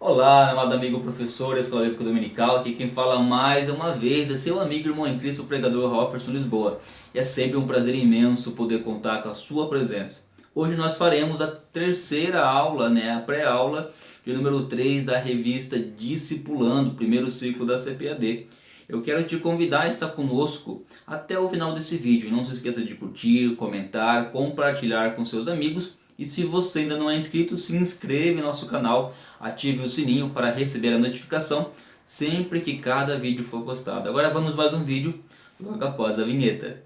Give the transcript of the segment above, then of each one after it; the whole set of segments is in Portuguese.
Olá, meu amado amigo professor da Escola Bíblica Dominical, aqui quem fala mais uma vez é seu amigo e irmão em Cristo, o pregador Rofferson Lisboa. E é sempre um prazer imenso poder contar com a sua presença. Hoje nós faremos a terceira aula, a pré-aula de número 3 da revista Discipulando, primeiro ciclo da CPAD. Eu quero te convidar a estar conosco até o final desse vídeo. E não se esqueça de curtir, comentar, compartilhar com seus amigos. E se você ainda não é inscrito, se inscreva em nosso canal, ative o sininho para receber a notificação sempre que cada vídeo for postado. Agora vamos mais um vídeo logo após a vinheta.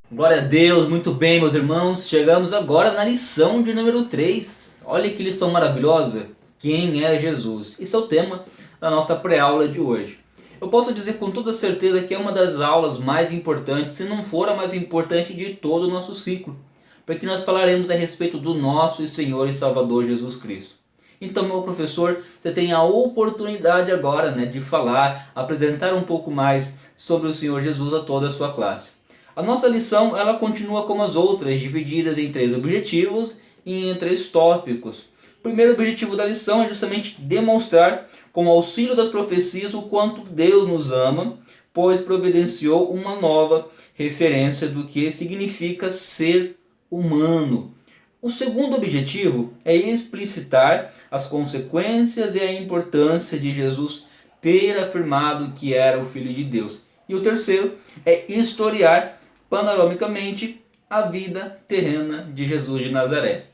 Glória a Deus, muito bem meus irmãos, chegamos agora na lição de número 3. Olha que lição maravilhosa, quem é Jesus? Esse é o tema da nossa pré-aula de hoje. Eu posso dizer com toda certeza que é uma das aulas mais importantes, se não for a mais importante de todo o nosso ciclo, porque nós falaremos a respeito do nosso Senhor e Salvador Jesus Cristo. Então, meu professor, você tem a oportunidade agora de falar, apresentar um pouco mais sobre o Senhor Jesus a toda a sua classe. A nossa lição ela continua como as outras, divididas em 3 objetivos e em 3 tópicos. O primeiro objetivo da lição é justamente demonstrar, com o auxílio das profecias, o quanto Deus nos ama, pois providenciou uma nova referência do que significa ser humano. O segundo objetivo é explicitar as consequências e a importância de Jesus ter afirmado que era o Filho de Deus. E o terceiro é historiar panoramicamente a vida terrena de Jesus de Nazaré.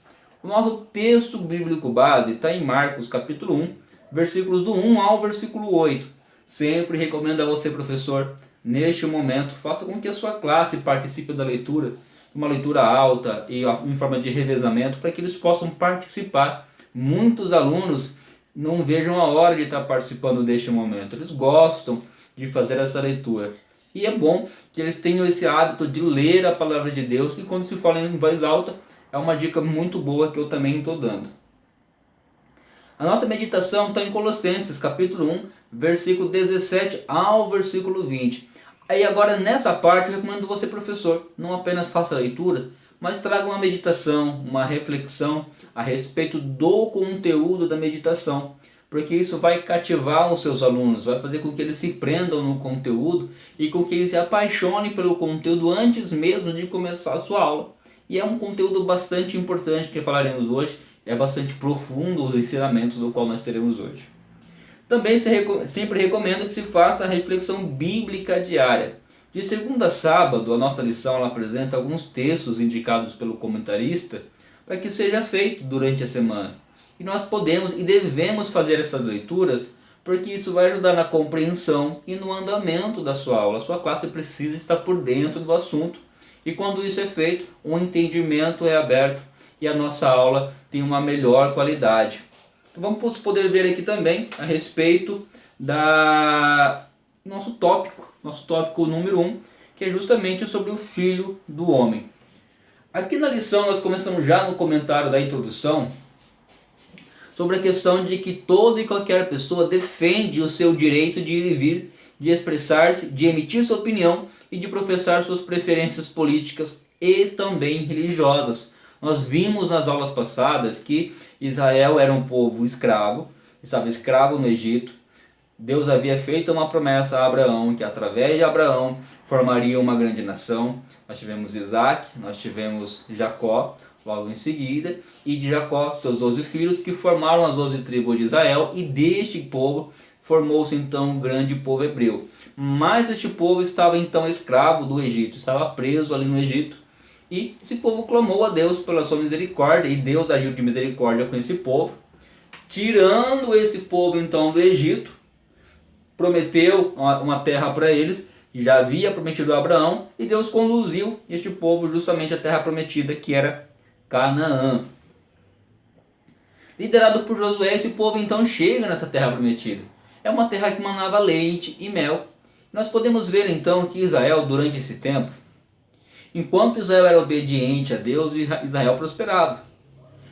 O nosso texto bíblico base está em Marcos capítulo 1, versículos do 1 ao versículo 8. Sempre recomendo a você, professor, neste momento, faça com que a sua classe participe da leitura, uma leitura alta e em forma de revezamento, para que eles possam participar. Muitos alunos não vejam a hora de estar participando deste momento, eles gostam de fazer essa leitura. E é bom que eles tenham esse hábito de ler a palavra de Deus, e quando se fala em voz alta, é uma dica muito boa que eu também estou dando. A nossa meditação está em Colossenses capítulo 1, versículo 17 ao versículo 20. Aí agora nessa parte eu recomendo você, professor, não apenas faça a leitura, mas traga uma meditação, uma reflexão a respeito do conteúdo da meditação, porque isso vai cativar os seus alunos, vai fazer com que eles se prendam no conteúdo e com que eles se apaixonem pelo conteúdo antes mesmo de começar a sua aula. E é um conteúdo bastante importante que falaremos hoje, é bastante profundo os ensinamentos do qual nós teremos hoje. Também sempre recomendo que se faça a reflexão bíblica diária. De segunda a sábado, a nossa lição ela apresenta alguns textos indicados pelo comentarista para que seja feito durante a semana. E nós podemos e devemos fazer essas leituras porque isso vai ajudar na compreensão e no andamento da sua aula. A sua classe precisa estar por dentro do assunto e quando isso é feito, um entendimento é aberto e a nossa aula tem uma melhor qualidade. Então vamos poder ver aqui também a respeito da nosso tópico número 1, que é justamente sobre o Filho do Homem. Aqui na lição nós começamos já no comentário da introdução sobre a questão de que toda e qualquer pessoa defende o seu direito de ir e vir, de expressar-se, de emitir sua opinião e de professar suas preferências políticas e também religiosas. Nós vimos nas aulas passadas que Israel era um povo escravo, estava escravo no Egito. Deus havia feito uma promessa a Abraão, que através de Abraão formaria uma grande nação. Nós tivemos Isaac, nós tivemos Jacó logo em seguida, e de Jacó seus 12 filhos que formaram as 12 tribos de Israel, e deste povo formou-se então um grande povo hebreu. Mas este povo estava então escravo do Egito, estava preso ali no Egito, e esse povo clamou a Deus pela sua misericórdia, e Deus agiu de misericórdia com esse povo, tirando esse povo então do Egito, prometeu uma terra para eles, já havia prometido a Abraão, e Deus conduziu este povo justamente à terra prometida, que era Canaã. Liderado por Josué, esse povo então chega nessa terra prometida. É uma terra que manava leite e mel. Nós podemos ver então que Israel, durante esse tempo, enquanto Israel era obediente a Deus, Israel prosperava.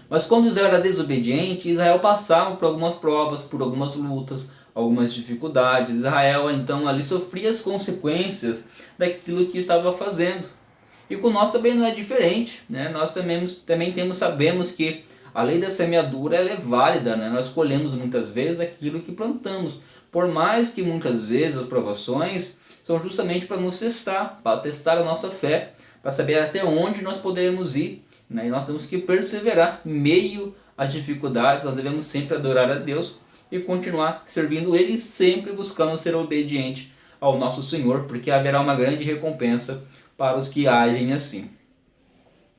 Mas quando Israel era desobediente, Israel passava por algumas provas, por algumas lutas, algumas dificuldades. Israel então ali sofria as consequências daquilo que estava fazendo. E com nós também não é diferente, né? Nós sabemos que a lei da semeadura ela é válida, né? Nós colhemos muitas vezes aquilo que plantamos, por mais que muitas vezes as provações são justamente para nos testar, para testar a nossa fé, para saber até onde nós podemos ir, né? E nós temos que perseverar em meio às dificuldades. Nós devemos sempre adorar a Deus e continuar servindo Ele, sempre buscando ser obediente ao nosso Senhor, porque haverá uma grande recompensa para os que agem assim.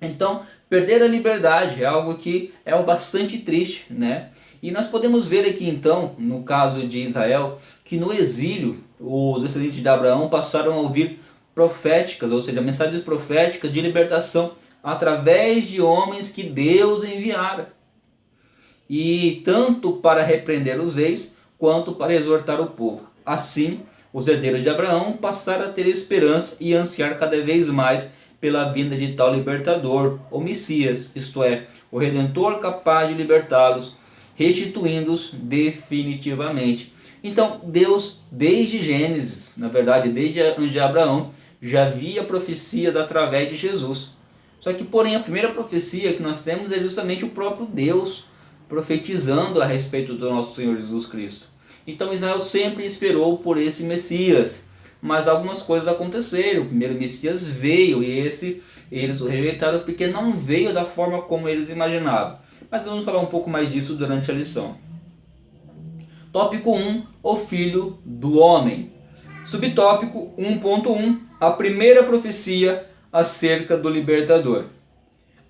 Então, perder a liberdade é algo que é bastante triste, né? E nós podemos ver aqui então, no caso de Israel, que no exílio os descendentes de Abraão passaram a ouvir proféticas, ou seja, mensagens proféticas de libertação através de homens que Deus enviara. E tanto para repreender os reis, quanto para exortar o povo. Assim, os herdeiros de Abraão passaram a ter esperança e ansiar cada vez mais pela vinda de tal libertador, o Messias, isto é, o Redentor capaz de libertá-los, restituindo-os definitivamente. Então, Deus, desde Gênesis, na verdade, desde Abraão, já havia profecias através de Jesus. Só que, porém, a primeira profecia que nós temos é justamente o próprio Deus profetizando a respeito do nosso Senhor Jesus Cristo. Então Israel sempre esperou por esse Messias, mas algumas coisas aconteceram. O primeiro Messias veio e eles o rejeitaram porque não veio da forma como eles imaginavam. Mas vamos falar um pouco mais disso durante a lição. Tópico 1, o Filho do Homem. Subtópico 1.1, a primeira profecia acerca do libertador.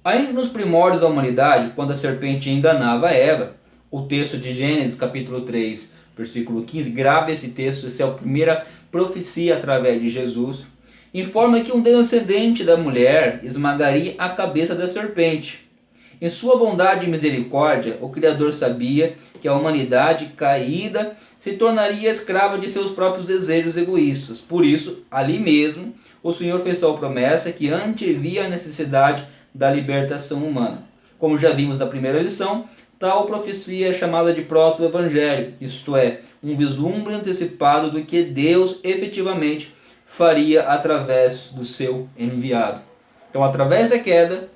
Ainda nos primórdios da humanidade, quando a serpente enganava Eva, o texto de Gênesis capítulo 3, versículo 15, grave esse texto, essa é a primeira profecia através de Jesus, informa que um descendente da mulher esmagaria a cabeça da serpente. Em sua bondade e misericórdia, o Criador sabia que a humanidade caída se tornaria escrava de seus próprios desejos egoístas. Por isso, ali mesmo, o Senhor fez sua promessa que antevia a necessidade da libertação humana. Como já vimos na primeira lição, tal profecia é chamada de proto-evangelho, isto é, um vislumbre antecipado do que Deus efetivamente faria através do seu enviado. Então, através da queda,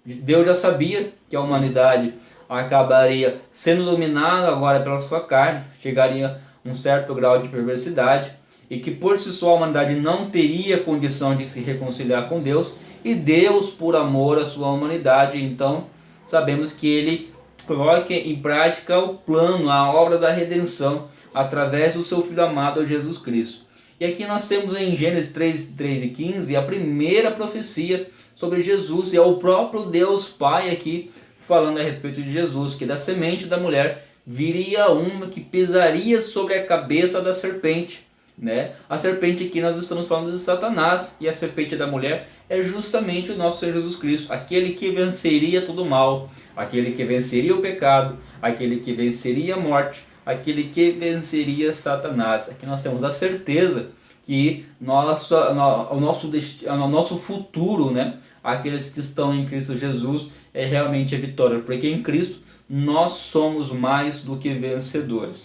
Deus já sabia que a humanidade acabaria sendo dominada agora pela sua carne, chegaria a um certo grau de perversidade, e que por si só a humanidade não teria condição de se reconciliar com Deus, e Deus, por amor à sua humanidade, então sabemos que Ele coloca em prática o plano, a obra da redenção, através do seu Filho amado Jesus Cristo. E aqui nós temos em Gênesis 3 e 15 a primeira profecia sobre Jesus, e é o próprio Deus Pai aqui falando a respeito de Jesus, que da semente da mulher viria uma que pisaria sobre a cabeça da serpente, né? A serpente aqui nós estamos falando de Satanás, e a serpente da mulher é justamente o nosso Senhor Jesus Cristo, aquele que venceria todo o mal, aquele que venceria o pecado, aquele que venceria a morte, aquele que venceria Satanás. Aqui nós temos a certeza que o nosso futuro, né, aqueles que estão em Cristo Jesus, é realmente a vitória, porque em Cristo nós somos mais do que vencedores.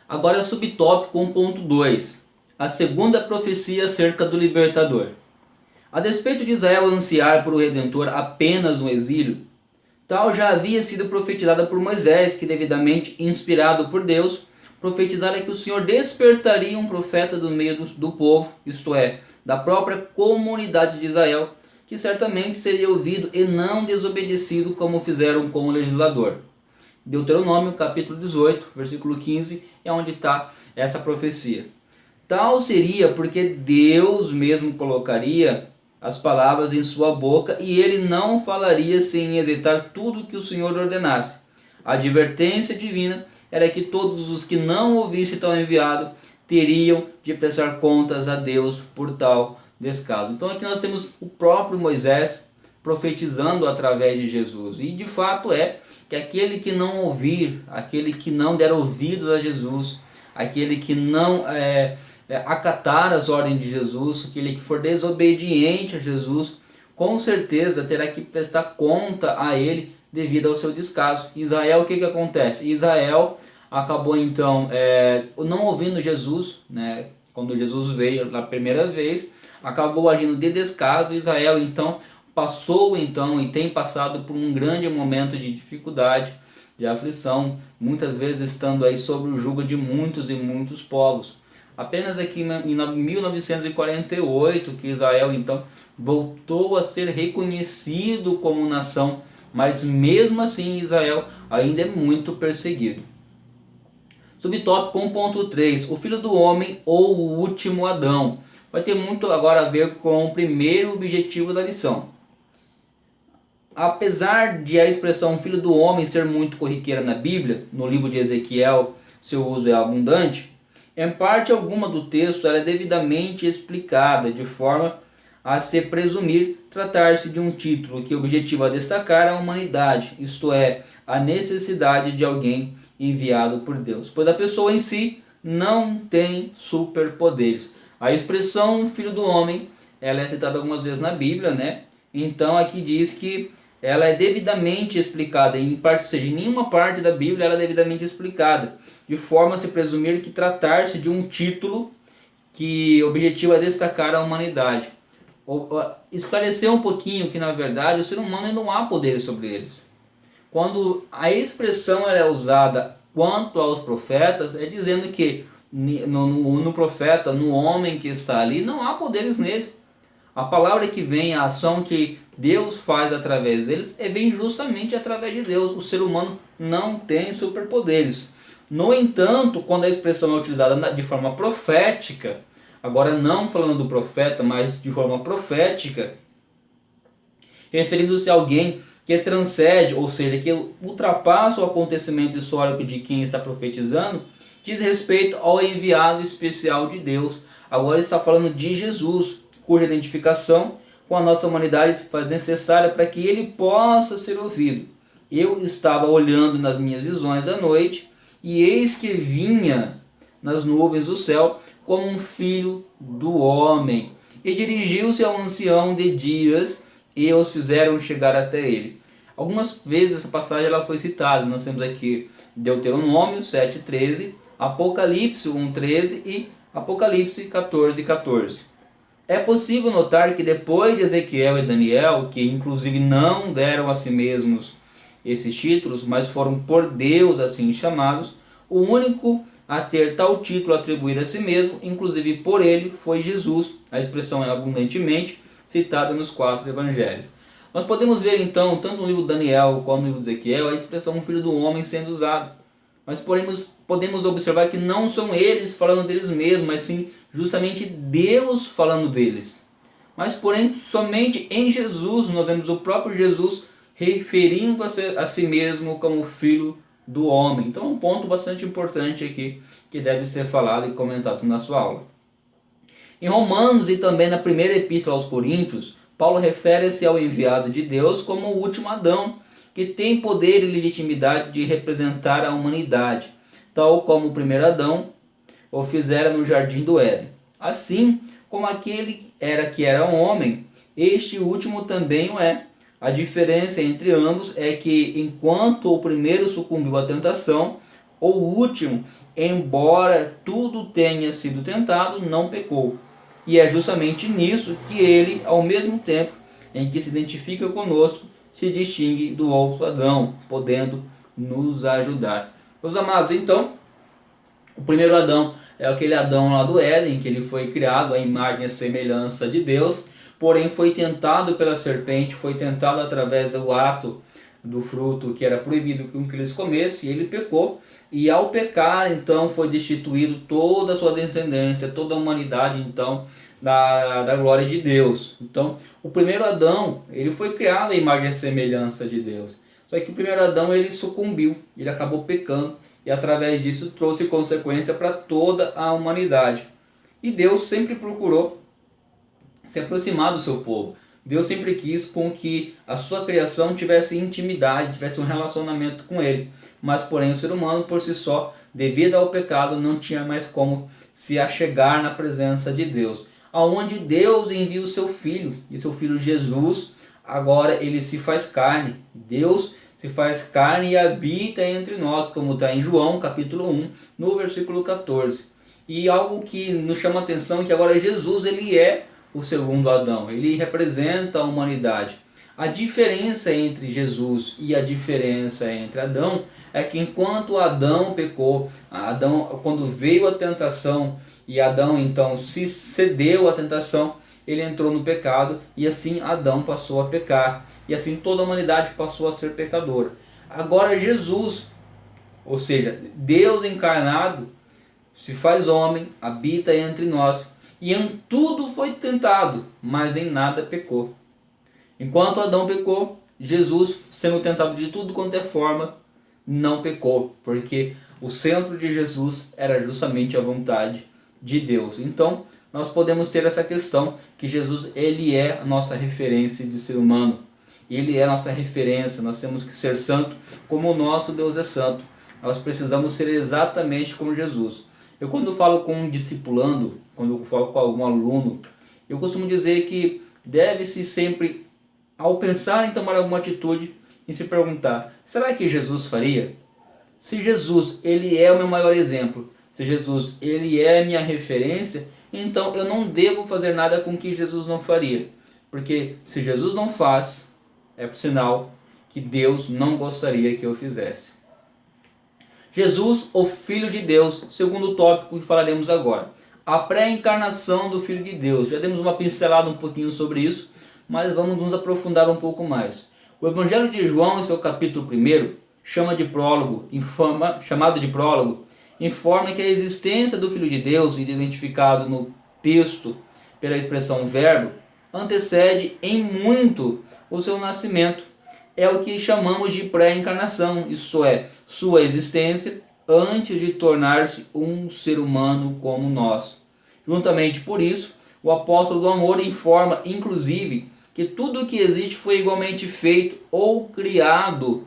Agora subtópico 1.2, a segunda profecia acerca do libertador. A despeito de Israel ansiar por o Redentor apenas no exílio, tal já havia sido profetizada por Moisés, que devidamente inspirado por Deus, profetizara que o Senhor despertaria um profeta do meio do povo, isto é, da própria comunidade de Israel, que certamente seria ouvido e não desobedecido como fizeram com o legislador. Deuteronômio capítulo 18, versículo 15, é onde está essa profecia. Tal seria porque Deus mesmo colocaria as palavras em sua boca, e ele não falaria sem hesitar tudo que o Senhor ordenasse. A advertência divina era que todos os que não ouvissem tal enviado teriam de prestar contas a Deus por tal descaso. Então aqui nós temos o próprio Moisés profetizando através de Jesus, e de fato é que aquele que não ouvir, aquele que não der ouvidos a Jesus, aquele que não acatar as ordens de Jesus, aquele que for desobediente a Jesus, com certeza terá que prestar conta a ele devido ao seu descaso. Israel, o que acontece? Israel acabou então não ouvindo Jesus, né? Quando Jesus veio na primeira vez, acabou agindo de descaso. Israel então passou então e tem passado por um grande momento de dificuldade, de aflição, muitas vezes estando aí sob o jugo de muitos e muitos povos. Apenas aqui em 1948 que Israel então voltou a ser reconhecido como nação, mas mesmo assim Israel ainda é muito perseguido. Subtópico 1.3, o Filho do Homem ou o Último Adão. Vai ter muito agora a ver com o primeiro objetivo da lição. Apesar de a expressão Filho do Homem ser muito corriqueira na Bíblia, no livro de Ezequiel seu uso é abundante, em parte alguma do texto ela é devidamente explicada, de forma a se presumir tratar-se de um título que objetiva destacar a humanidade, isto é, a necessidade de alguém enviado por Deus, pois a pessoa em si não tem superpoderes. A expressão Filho do Homem, ela é citada algumas vezes na Bíblia, né? Então aqui diz que ela é devidamente explicada, em parte, ou seja, em nenhuma parte da Bíblia ela é devidamente explicada, de forma a se presumir que tratar-se de um título que objetiva destacar a humanidade. Esclarecer um pouquinho que na verdade o ser humano não há poder sobre eles. Quando a expressão ela é usada quanto aos profetas, é dizendo que no profeta, no homem que está ali, não há poderes neles. A palavra que vem, a ação que Deus faz através deles, vem justamente através de Deus. O ser humano não tem superpoderes. No entanto, quando a expressão é utilizada de forma profética, agora não falando do profeta, mas de forma profética, referindo-se a alguém que transcende, ou seja, que ultrapassa o acontecimento histórico de quem está profetizando, diz respeito ao enviado especial de Deus. Agora está falando de Jesus, cuja identificação com a nossa humanidade se faz necessária para que ele possa ser ouvido. Eu estava olhando nas minhas visões à noite, e eis que vinha nas nuvens do céu como um filho do homem, e dirigiu-se ao ancião de dias, e os fizeram chegar até ele. Algumas vezes essa passagem ela foi citada. Nós temos aqui Deuteronômio 7:13, Apocalipse 1:13 e Apocalipse 14:14. É possível notar que depois de Ezequiel e Daniel, que inclusive não deram a si mesmos esses títulos, mas foram por Deus assim chamados, o único a ter tal título atribuído a si mesmo, inclusive por ele, foi Jesus. A expressão é abundantemente citada nos 4 evangelhos. Nós podemos ver então, tanto no livro de Daniel como no livro de Ezequiel, a expressão Filho do Homem sendo usada. Mas podemos observar que não são eles falando deles mesmos, mas sim justamente Deus falando deles. Mas porém, somente em Jesus nós vemos o próprio Jesus referindo a si mesmo como Filho do Homem. Então é um ponto bastante importante aqui que deve ser falado e comentado na sua aula. Em Romanos e também na primeira epístola aos Coríntios, Paulo refere-se ao enviado de Deus como o último Adão, que tem poder e legitimidade de representar a humanidade, tal como o primeiro Adão o fizera no jardim do Éden. Assim como aquele que era um homem, este último também o é. A diferença entre ambos é que, enquanto o primeiro sucumbiu à tentação, o último, embora tudo tenha sido tentado, não pecou. E é justamente nisso que ele, ao mesmo tempo em que se identifica conosco, se distingue do outro Adão, podendo nos ajudar. Meus amados, então, o primeiro Adão é aquele Adão lá do Éden, que ele foi criado à imagem e semelhança de Deus, porém foi tentado pela serpente, foi tentado através do ato do fruto que era proibido que eles comessem, e ele pecou, e ao pecar então foi destituído toda a sua descendência, toda a humanidade então da glória de Deus. Então o primeiro Adão, ele foi criado à imagem e semelhança de Deus, só que o primeiro Adão ele sucumbiu, ele acabou pecando, e através disso trouxe consequência para toda a humanidade. E Deus sempre procurou se aproximar do seu povo. Deus sempre quis com que a sua criação tivesse intimidade, tivesse um relacionamento com ele. Mas porém o ser humano por si só, devido ao pecado, não tinha mais como se achegar na presença de Deus. Aonde Deus envia o seu Filho, e seu Filho Jesus, agora ele se faz carne. Deus se faz carne e habita entre nós, como está em João capítulo 1, no versículo 14. E algo que nos chama a atenção é que agora Jesus, ele é o segundo Adão, ele representa a humanidade. A diferença entre Jesus e a diferença entre Adão é que enquanto Adão pecou, Adão, quando veio a tentação e Adão então se cedeu à tentação, ele entrou no pecado e assim Adão passou a pecar. E assim toda a humanidade passou a ser pecadora. Agora Jesus, ou seja, Deus encarnado, se faz homem, habita entre nós. E em tudo foi tentado, mas em nada pecou. Enquanto Adão pecou, Jesus, sendo tentado de tudo quanto é forma, não pecou, porque o centro de Jesus era justamente a vontade de Deus. Então, nós podemos ter essa questão que Jesus, ele é a nossa referência de ser humano. Ele é a nossa referência, nós temos que ser santo como o nosso Deus é santo. Nós precisamos ser exatamente como Jesus. Eu quando falo com um discipulando, quando eu falo com algum aluno, eu costumo dizer que deve-se sempre, ao pensar em tomar alguma atitude, em se perguntar, será que Jesus faria? Se Jesus, ele é o meu maior exemplo, se Jesus, ele é a minha referência, então eu não devo fazer nada com que Jesus não faria. Porque se Jesus não faz, é por sinal que Deus não gostaria que eu fizesse. Jesus, o Filho de Deus, segundo tópico que falaremos agora. A pré-encarnação do Filho de Deus. Já demos uma pincelada um pouquinho sobre isso, mas vamos nos aprofundar um pouco mais. O Evangelho de João, em seu capítulo 1, chamado de prólogo, informa que a existência do Filho de Deus, identificado no texto pela expressão verbo, antecede em muito o seu nascimento. É o que chamamos de pré-encarnação, isto é, sua existência antes de tornar-se um ser humano como nós. Juntamente por isso, o apóstolo do amor informa, inclusive, que tudo o que existe foi igualmente feito ou criado,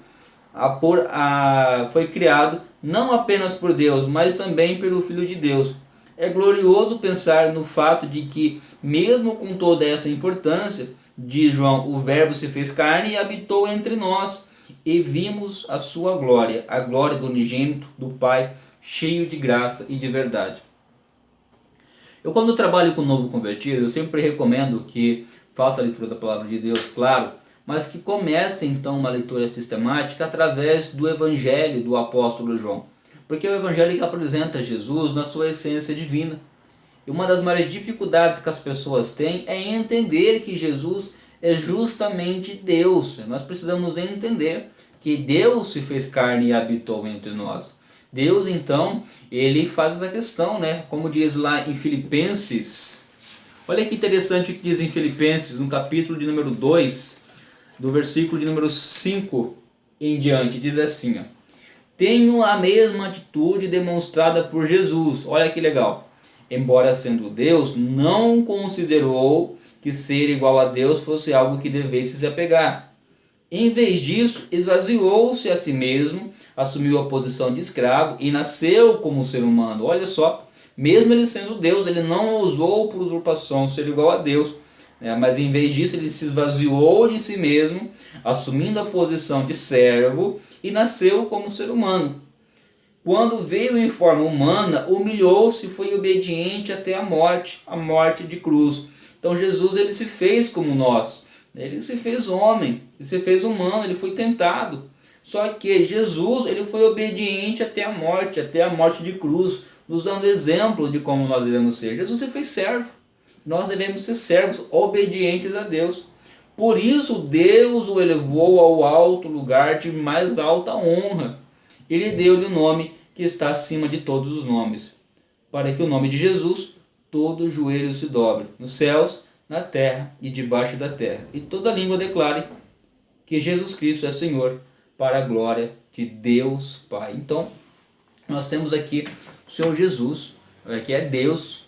foi criado não apenas por Deus, mas também pelo Filho de Deus. É glorioso pensar no fato de que, mesmo com toda essa importância, diz João, o verbo se fez carne e habitou entre nós, e vimos a sua glória, a glória do unigênito do Pai, cheio de graça e de verdade. Eu quando trabalho com novo convertido, eu sempre recomendo que faça a leitura da palavra de Deus, claro, mas que comece então uma leitura sistemática através do Evangelho do apóstolo João. Porque é o Evangelho que apresenta Jesus na sua essência divina. E uma das maiores dificuldades que as pessoas têm é entender que Jesus é justamente Deus. Nós precisamos entender que Deus se fez carne e habitou entre nós. Deus, então, ele faz essa questão, né? Como diz lá em Filipenses. Olha que interessante o que diz em Filipenses, no capítulo de número 2, do versículo de número 5 em diante. Diz assim, ó, tenho a mesma atitude demonstrada por Jesus. Olha que legal. Embora sendo Deus, não considerou que ser igual a Deus fosse algo que devesse se apegar. Em vez disso, esvaziou-se a si mesmo, assumiu a posição de escravo e nasceu como ser humano. Olha só, mesmo ele sendo Deus, ele não ousou por usurpação ser igual a Deus, né? Mas em vez disso ele se esvaziou de si mesmo, assumindo a posição de servo e nasceu como ser humano. Quando veio em forma humana, humilhou-se e foi obediente até a morte de cruz. Então Jesus, ele se fez como nós, ele se fez homem, ele se fez humano, ele foi tentado. Só que Jesus, ele foi obediente até a morte de cruz, nos dando exemplo de como nós devemos ser. Jesus se fez servo, nós devemos ser servos obedientes a Deus. Por isso Deus o elevou ao alto lugar de mais alta honra. Ele deu-lhe o nome que está acima de todos os nomes, para que o nome de Jesus todo joelho se dobre, nos céus, na terra e debaixo da terra, e toda língua declare que Jesus Cristo é Senhor, para a glória de Deus Pai. Então, nós temos aqui o Senhor Jesus, que é Deus,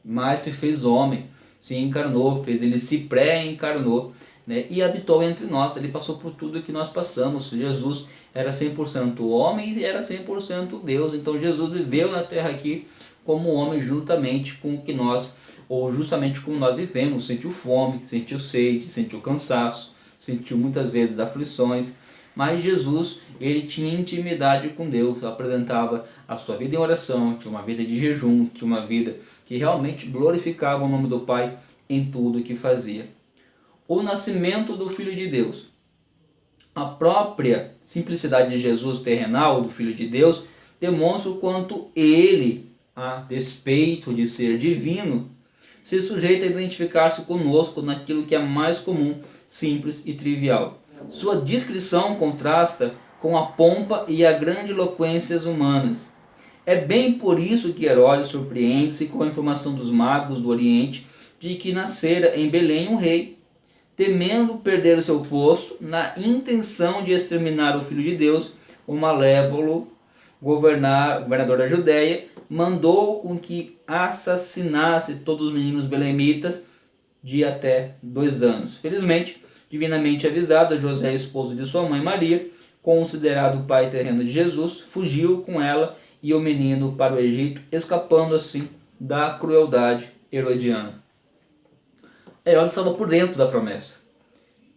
mas se fez homem, se encarnou, ele se pré-encarnou, né, e habitou entre nós. Ele passou por tudo que nós passamos. Jesus era 100% homem e era 100% Deus. Então Jesus viveu na terra aqui como homem juntamente com o que nós, ou justamente como nós vivemos. Sentiu fome, sentiu sede, sentiu cansaço, sentiu muitas vezes aflições, mas Jesus, ele tinha intimidade com Deus, apresentava a sua vida em oração, tinha uma vida de jejum, tinha uma vida que realmente glorificava o nome do Pai em tudo que fazia. O nascimento do Filho de Deus. A própria simplicidade de Jesus terrenal, do Filho de Deus, demonstra o quanto ele, a despeito de ser divino, se sujeita a identificar-se conosco naquilo que é mais comum, simples e trivial. Sua descrição contrasta com a pompa e a grandiloquências humanas. É bem por isso que Herodes surpreende-se com a informação dos magos do Oriente de que nascera em Belém um rei. Temendo perder o seu posto, na intenção de exterminar o Filho de Deus, o malévolo governador da Judéia mandou com que assassinasse todos os meninos belemitas de até 2 anos. Felizmente, divinamente avisado, José, esposo de sua mãe Maria, considerado o pai terreno de Jesus, fugiu com ela e o menino para o Egito, escapando assim da crueldade herodiana. Herodes estava por dentro da promessa.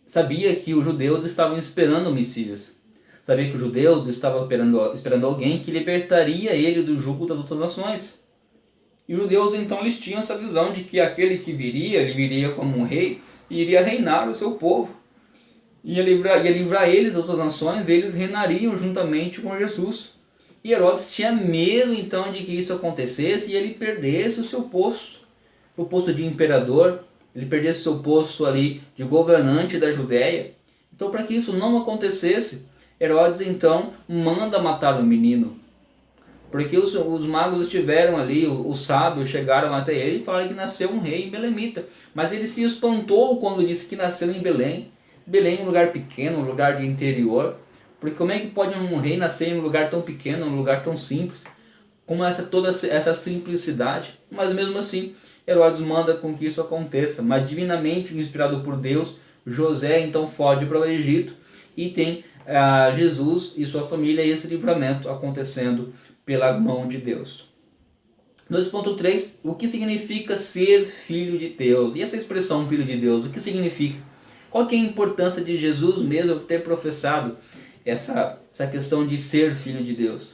Sabia que os judeus estavam esperando o Messias. Sabia que os judeus estavam esperando alguém que libertaria ele do jugo das outras nações. E os judeus então eles tinham essa visão de que aquele que viria, ele viria como um rei e iria reinar o seu povo. Ia livrar eles das outras nações, eles reinariam juntamente com Jesus. E Herodes tinha medo então de que isso acontecesse e ele perdesse o seu posto. O posto de imperador, ele perdesse o seu posto ali de governante da Judéia. Então, para que isso não acontecesse, Herodes então manda matar o menino. Porque os magos estiveram ali, os sábios chegaram até ele e falaram que nasceu um rei em Belemita. Mas ele se espantou quando disse que nasceu em Belém. Belém é um lugar pequeno, um lugar de interior. Porque como é que pode um rei nascer em um lugar tão pequeno, um lugar tão simples? Como toda essa simplicidade. Mas mesmo assim, Herodes manda com que isso aconteça. Mas divinamente inspirado por Deus, José então foge para o Egito e tem Jesus e sua família e esse livramento acontecendo pela mão de Deus. 2.3. O que significa ser filho de Deus? E essa expressão filho de Deus, o que significa? Qual que é a importância de Jesus mesmo ter professado essa questão de ser filho de Deus?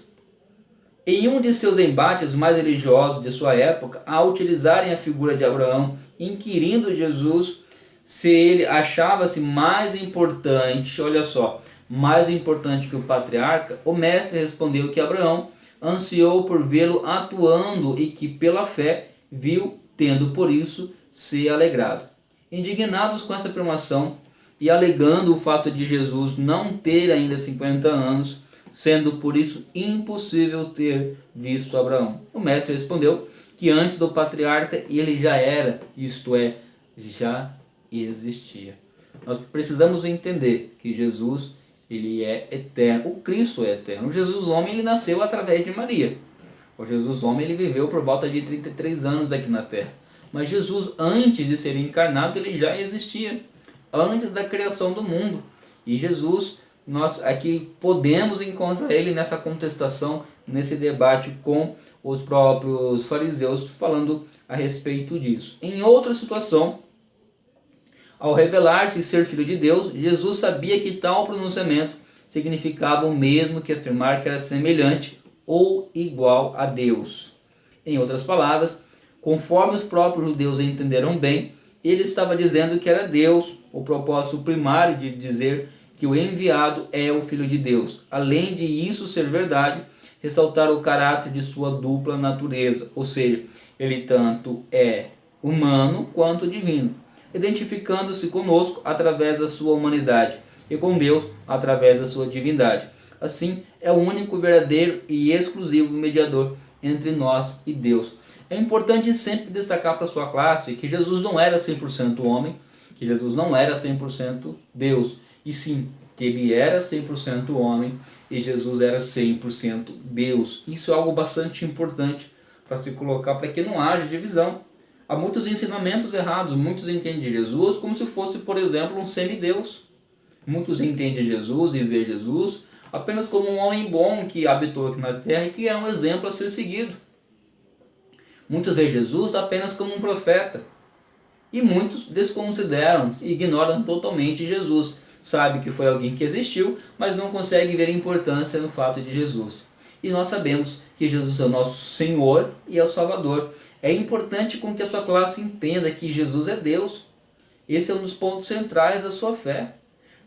Em um de seus embates mais religiosos de sua época, ao utilizarem a figura de Abraão, inquirindo Jesus se ele achava-se mais importante, olha só, mais importante que o patriarca, o mestre respondeu que Abraão ansiou por vê-lo atuando e que pela fé viu, tendo por isso se alegrado. Indignados com essa afirmação e alegando o fato de Jesus não ter ainda 50 anos, sendo por isso impossível ter visto Abraão, o mestre respondeu que antes do patriarca ele já era, isto é, já existia. Nós precisamos entender que Jesus ele é eterno, o Cristo é eterno. O Jesus homem ele nasceu através de Maria. O Jesus homem ele viveu por volta de 33 anos aqui na terra. Mas Jesus antes de ser encarnado ele já existia, antes da criação do mundo. E Jesus, nós aqui podemos encontrar ele nessa contestação, nesse debate com os próprios fariseus falando a respeito disso. Em outra situação, ao revelar-se ser filho de Deus, Jesus sabia que tal pronunciamento significava o mesmo que afirmar que era semelhante ou igual a Deus. Em outras palavras, conforme os próprios judeus entenderam bem, ele estava dizendo que era Deus, o propósito primário de dizer que o enviado é o Filho de Deus. Além de isso ser verdade, ressaltar o caráter de sua dupla natureza, ou seja, ele tanto é humano quanto divino, identificando-se conosco através da sua humanidade e com Deus através da sua divindade. Assim, é o único verdadeiro e exclusivo mediador entre nós e Deus. É importante sempre destacar para a sua classe que Jesus não era 100% homem, que Jesus não era 100% Deus, e sim, que ele era 100% homem e Jesus era 100% Deus. Isso é algo bastante importante para se colocar, para que não haja divisão. Há muitos ensinamentos errados, muitos entendem Jesus como se fosse, por exemplo, um semideus. Muitos entendem Jesus e vê Jesus apenas como um homem bom que habitou aqui na terra e que é um exemplo a ser seguido. Muitos veem Jesus apenas como um profeta. E muitos desconsideram e ignoram totalmente Jesus, sabe que foi alguém que existiu, mas não consegue ver a importância no fato de Jesus. E nós sabemos que Jesus é o nosso Senhor e é o Salvador. É importante com que a sua classe entenda que Jesus é Deus. Esse é um dos pontos centrais da sua fé.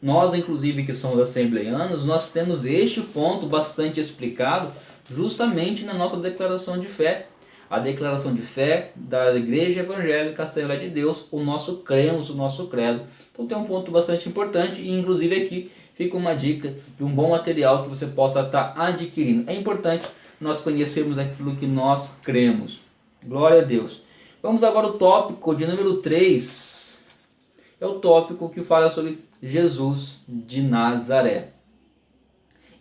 Nós, inclusive, que somos assembleianos, nós temos este ponto bastante explicado justamente na nossa declaração de fé. A declaração de fé da Igreja Evangélica Assembleia de Deus, o nosso cremos, o nosso credo. Então tem um ponto bastante importante e inclusive aqui fica uma dica de um bom material que você possa estar adquirindo. É importante nós conhecermos aquilo que nós cremos. Glória a Deus. Vamos agora ao tópico de número 3. É o tópico que fala sobre Jesus de Nazaré.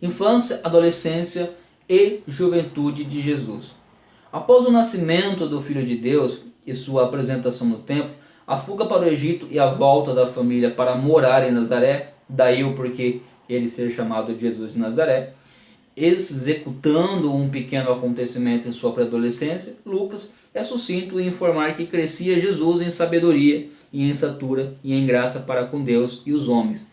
Infância, adolescência e juventude de Jesus. Após o nascimento do Filho de Deus e sua apresentação no templo, a fuga para o Egito e a volta da família para morar em Nazaré, daí o porquê ele ser chamado de Jesus de Nazaré, executando um pequeno acontecimento em sua pré-adolescência, Lucas é sucinto em informar que crescia Jesus em sabedoria e em estatura e em graça para com Deus e os homens.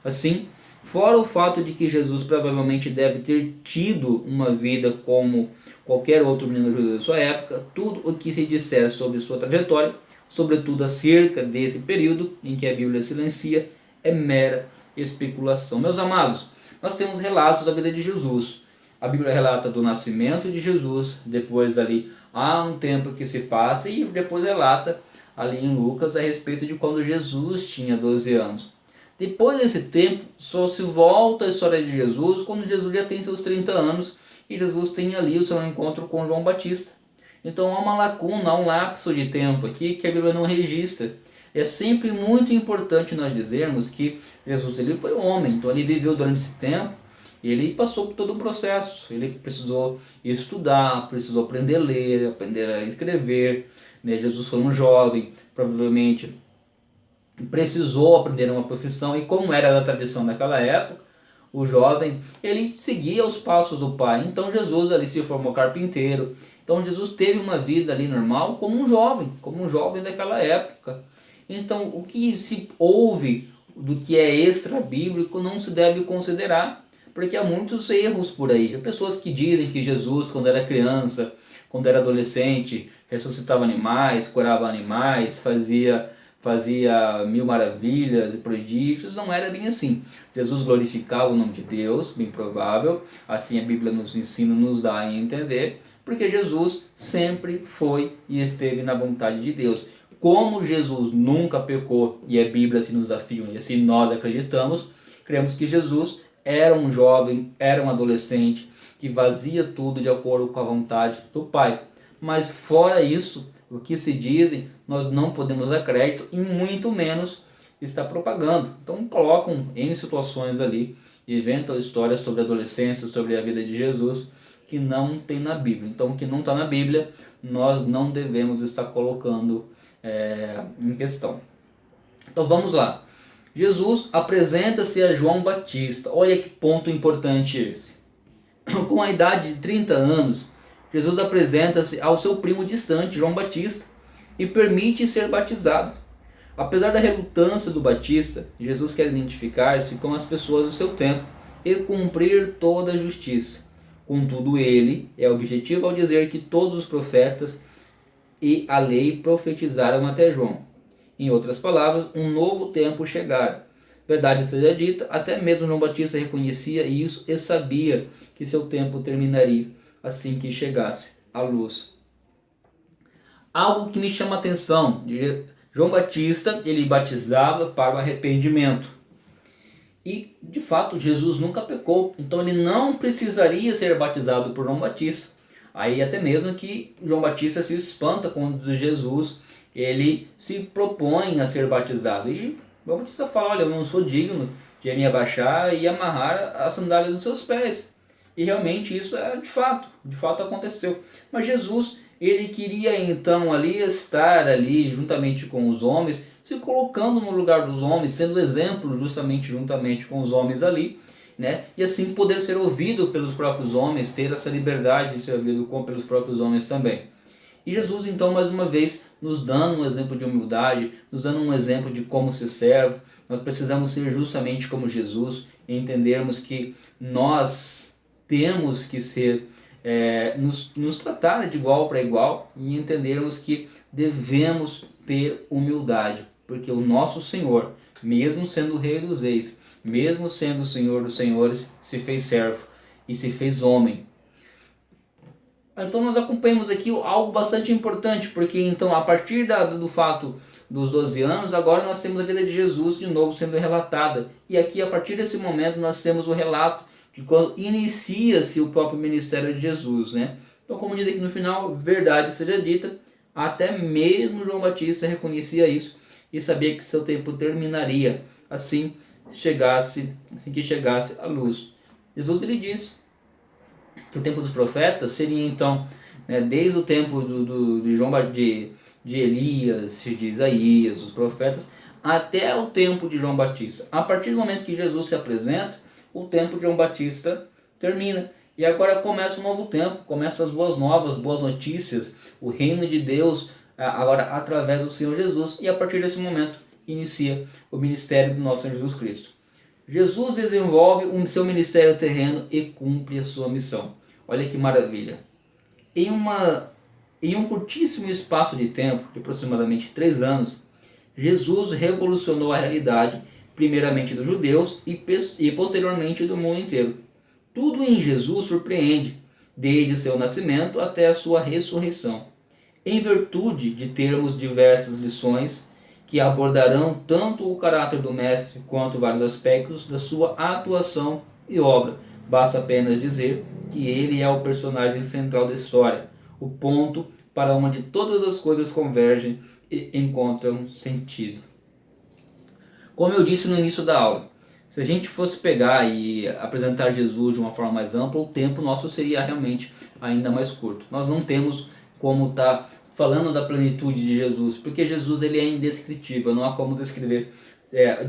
Assim, fora o fato de que Jesus provavelmente deve ter tido uma vida como qualquer outro menino judeu da sua época, tudo o que se disser sobre sua trajetória, sobretudo acerca desse período em que a Bíblia silencia, é mera especulação. Meus amados, nós temos relatos da vida de Jesus. A Bíblia relata do nascimento de Jesus, depois ali há um tempo que se passa e depois relata ali em Lucas a respeito de quando Jesus tinha 12 anos. Depois desse tempo, só se volta a história de Jesus quando Jesus já tem seus 30 anos e Jesus tem ali o seu encontro com João Batista. Então há uma lacuna, há um lapso de tempo aqui que a Bíblia não registra. É sempre muito importante nós dizermos que Jesus ele foi homem, então ele viveu durante esse tempo, ele passou por todo um processo, ele precisou estudar, precisou aprender a ler, aprender a escrever, né? Jesus foi um jovem, provavelmente precisou aprender uma profissão e como era da tradição daquela época, o jovem ele seguia os passos do pai, então Jesus ali se formou carpinteiro, então Jesus teve uma vida ali normal como um jovem daquela época. Então o que se ouve do que é extra bíblico não se deve considerar, porque há muitos erros por aí. Há pessoas que dizem que Jesus quando era criança, quando era adolescente, ressuscitava animais, curava animais, fazia mil maravilhas e prodígios. Não era bem assim. Jesus glorificava o nome de Deus, bem provável, assim a Bíblia nos ensina, nos dá a entender, porque Jesus sempre foi e esteve na vontade de Deus. Como Jesus nunca pecou, e a Bíblia assim nos afirma, e assim nós acreditamos, cremos que Jesus era um jovem, era um adolescente, que fazia tudo de acordo com a vontade do Pai. Mas fora isso, o que se dizem, nós não podemos dar crédito e muito menos está propagando. Então colocam em situações ali, inventam histórias sobre a adolescência, sobre a vida de Jesus, que não tem na Bíblia. Então o que não está na Bíblia, nós não devemos estar colocando em questão. Então vamos lá. Jesus apresenta-se a João Batista. Olha que ponto importante esse. Com a idade de 30 anos, Jesus apresenta-se ao seu primo distante, João Batista, e permite ser batizado. Apesar da relutância do Batista, Jesus quer identificar-se com as pessoas do seu tempo e cumprir toda a justiça. Contudo, ele é objetivo ao dizer que todos os profetas e a lei profetizaram até João. Em outras palavras, um novo tempo chegara. Verdade seja dita, até mesmo João Batista reconhecia isso e sabia que seu tempo terminaria assim que chegasse a luz. Algo que me chama a atenção, João Batista, ele batizava para o arrependimento. E, de fato, Jesus nunca pecou, então ele não precisaria ser batizado por João Batista. Aí até mesmo que João Batista se espanta quando Jesus ele se propõe a ser batizado. E João Batista fala, olha, eu não sou digno de me abaixar e amarrar as sandálias dos seus pés. E realmente isso é de fato aconteceu. Mas Jesus, ele queria então ali estar ali juntamente com os homens, se colocando no lugar dos homens, sendo exemplo justamente juntamente com os homens ali, né? E assim poder ser ouvido pelos próprios homens, ter essa liberdade de ser ouvido pelos próprios homens também. E Jesus então mais uma vez nos dando um exemplo de humildade, nos dando um exemplo de como se serve, Nós precisamos ser justamente como Jesus e entendermos que nós temos que ser, nos tratar de igual para igual e entendermos que devemos ter humildade, porque o nosso Senhor, mesmo sendo o Rei dos Reis, mesmo sendo o Senhor dos Senhores, se fez servo e se fez homem. Então nós acompanhamos aqui algo bastante importante, porque então a partir do fato dos 12 anos, agora nós temos a vida de Jesus de novo sendo relatada. E aqui a partir desse momento nós temos o relato de quando inicia-se o próprio ministério de Jesus, né? Então, como diz aqui no final, verdade seja dita, até mesmo João Batista reconhecia isso e sabia que seu tempo terminaria assim que chegasse a luz. Jesus ele diz que o tempo dos profetas seria então, né, desde o tempo de Elias, de Isaías, os profetas, até o tempo de João Batista. A partir do momento que Jesus se apresenta, o tempo de João Batista termina. E agora começa um novo tempo, começam as boas novas, boas notícias, o reino de Deus, agora através do Senhor Jesus. E a partir desse momento inicia o ministério do nosso Senhor Jesus Cristo. Jesus desenvolve o seu ministério terreno e cumpre a sua missão. Olha que maravilha. Em um curtíssimo espaço de tempo, de aproximadamente 3 anos, Jesus revolucionou a realidade, primeiramente dos judeus e posteriormente do mundo inteiro. Tudo em Jesus surpreende, desde seu nascimento até a sua ressurreição. Em virtude de termos diversas lições que abordarão tanto o caráter do Mestre quanto vários aspectos da sua atuação e obra, basta apenas dizer que ele é o personagem central da história, o ponto para onde todas as coisas convergem e encontram sentido. Como eu disse no início da aula, se a gente fosse pegar e apresentar Jesus de uma forma mais ampla, o tempo nosso seria realmente ainda mais curto. Nós não temos como estar falando da plenitude de Jesus, porque Jesus ele é indescritível, não há como descrever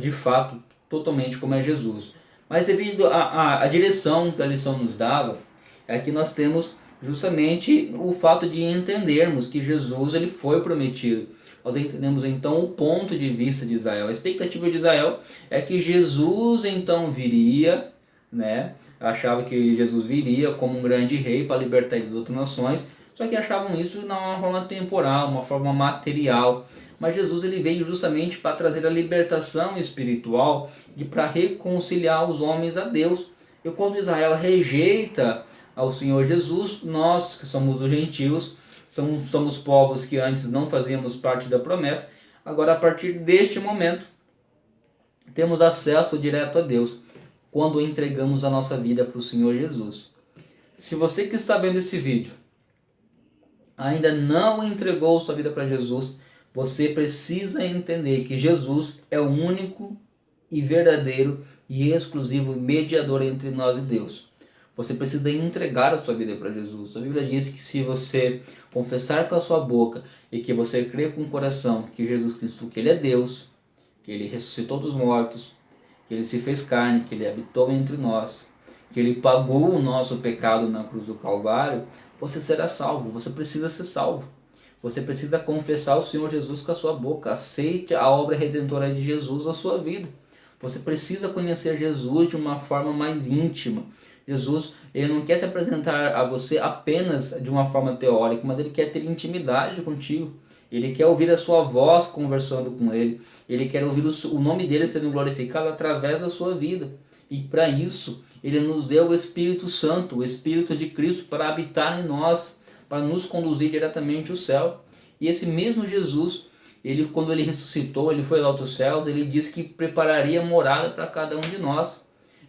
de fato totalmente como é Jesus. Mas devido à direção que a lição nos dava, é que nós temos justamente o fato de entendermos que Jesus ele foi prometido. Nós entendemos então o ponto de vista de Israel. A expectativa de Israel é que Jesus então viria, né? Achava que Jesus viria como um grande rei para libertar as outras nações, só que achavam isso de uma forma temporal, uma forma material. Mas Jesus ele veio justamente para trazer a libertação espiritual e para reconciliar os homens a Deus. E quando Israel rejeita ao Senhor Jesus, nós que somos os gentios, somos povos que antes não fazíamos parte da promessa, agora a partir deste momento temos acesso direto a Deus quando entregamos a nossa vida para o Senhor Jesus. Se você que está vendo esse vídeo ainda não entregou sua vida para Jesus, você precisa entender que Jesus é o único e verdadeiro e exclusivo mediador entre nós e Deus. Você precisa entregar a sua vida para Jesus. A Bíblia diz que se você confessar com a sua boca e que você crer com o coração que Jesus Cristo, que Ele é Deus, que Ele ressuscitou dos mortos, que Ele se fez carne, que Ele habitou entre nós, que Ele pagou o nosso pecado na cruz do Calvário, você será salvo. Você precisa ser salvo. Você precisa confessar o Senhor Jesus com a sua boca. Aceite a obra redentora de Jesus na sua vida. Você precisa conhecer Jesus de uma forma mais íntima. Jesus ele não quer se apresentar a você apenas de uma forma teórica, mas Ele quer ter intimidade contigo. Ele quer ouvir a sua voz conversando com Ele. Ele quer ouvir o nome dEle sendo glorificado através da sua vida. E para isso, Ele nos deu o Espírito Santo, o Espírito de Cristo, para habitar em nós, para nos conduzir diretamente ao céu. E esse mesmo Jesus, quando Ele ressuscitou, Ele foi lá aos céus, Ele disse que prepararia morada para cada um de nós.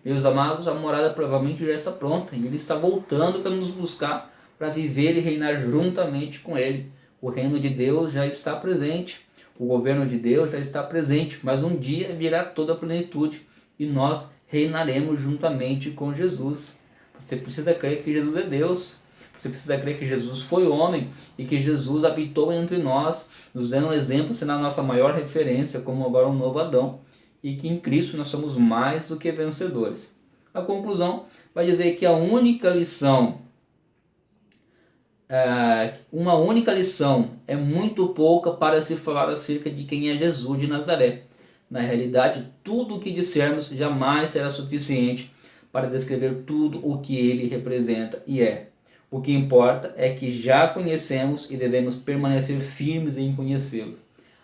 Meus amados, a morada provavelmente já está pronta e Ele está voltando para nos buscar, para viver e reinar juntamente com Ele. O reino de Deus já está presente, o governo de Deus já está presente, mas um dia virá toda a plenitude e nós reinaremos juntamente com Jesus. Você precisa crer que Jesus é Deus, você precisa crer que Jesus foi homem e que Jesus habitou entre nós, nos dando um exemplo, sendo a nossa maior referência como agora um novo Adão. E que em Cristo nós somos mais do que vencedores. A conclusão vai dizer que uma única lição é muito pouca para se falar acerca de quem é Jesus de Nazaré. Na realidade, tudo o que dissermos jamais será suficiente para descrever tudo o que ele representa e é. O que importa é que já conhecemos e devemos permanecer firmes em conhecê-lo.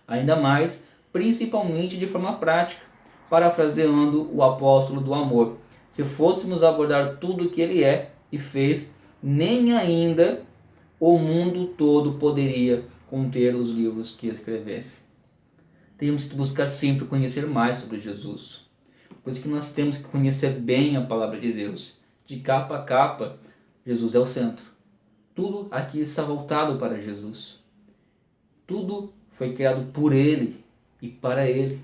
Ainda mais, principalmente de forma prática, parafraseando o apóstolo do amor. Se fôssemos abordar tudo o que ele é e fez, nem ainda o mundo todo poderia conter os livros que escrevesse. Temos que buscar sempre conhecer mais sobre Jesus. Por isso que nós temos que conhecer bem a palavra de Deus. De capa a capa, Jesus é o centro. Tudo aqui está voltado para Jesus. Tudo foi criado por Ele e para Ele.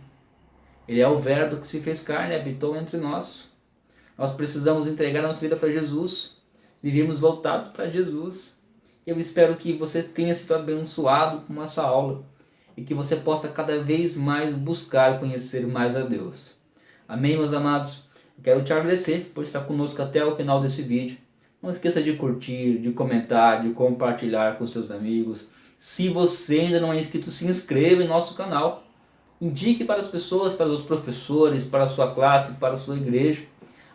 Ele é o verbo que se fez carne e habitou entre nós. Nós precisamos entregar a nossa vida para Jesus. Vivermos voltados para Jesus. Eu espero que você tenha sido abençoado com essa aula e que você possa cada vez mais buscar conhecer mais a Deus. Amém, meus amados? Eu quero te agradecer por estar conosco até o final desse vídeo. Não esqueça de curtir, de comentar, de compartilhar com seus amigos. Se você ainda não é inscrito, se inscreva em nosso canal. Indique para as pessoas, para os professores, para a sua classe, para a sua igreja.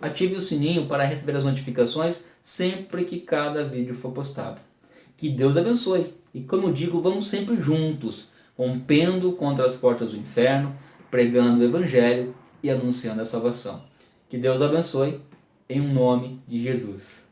Ative o sininho para receber as notificações sempre que cada vídeo for postado. Que Deus abençoe. E como eu digo, vamos sempre juntos, rompendo contra as portas do inferno, pregando o Evangelho e anunciando a salvação. Que Deus abençoe, em nome de Jesus.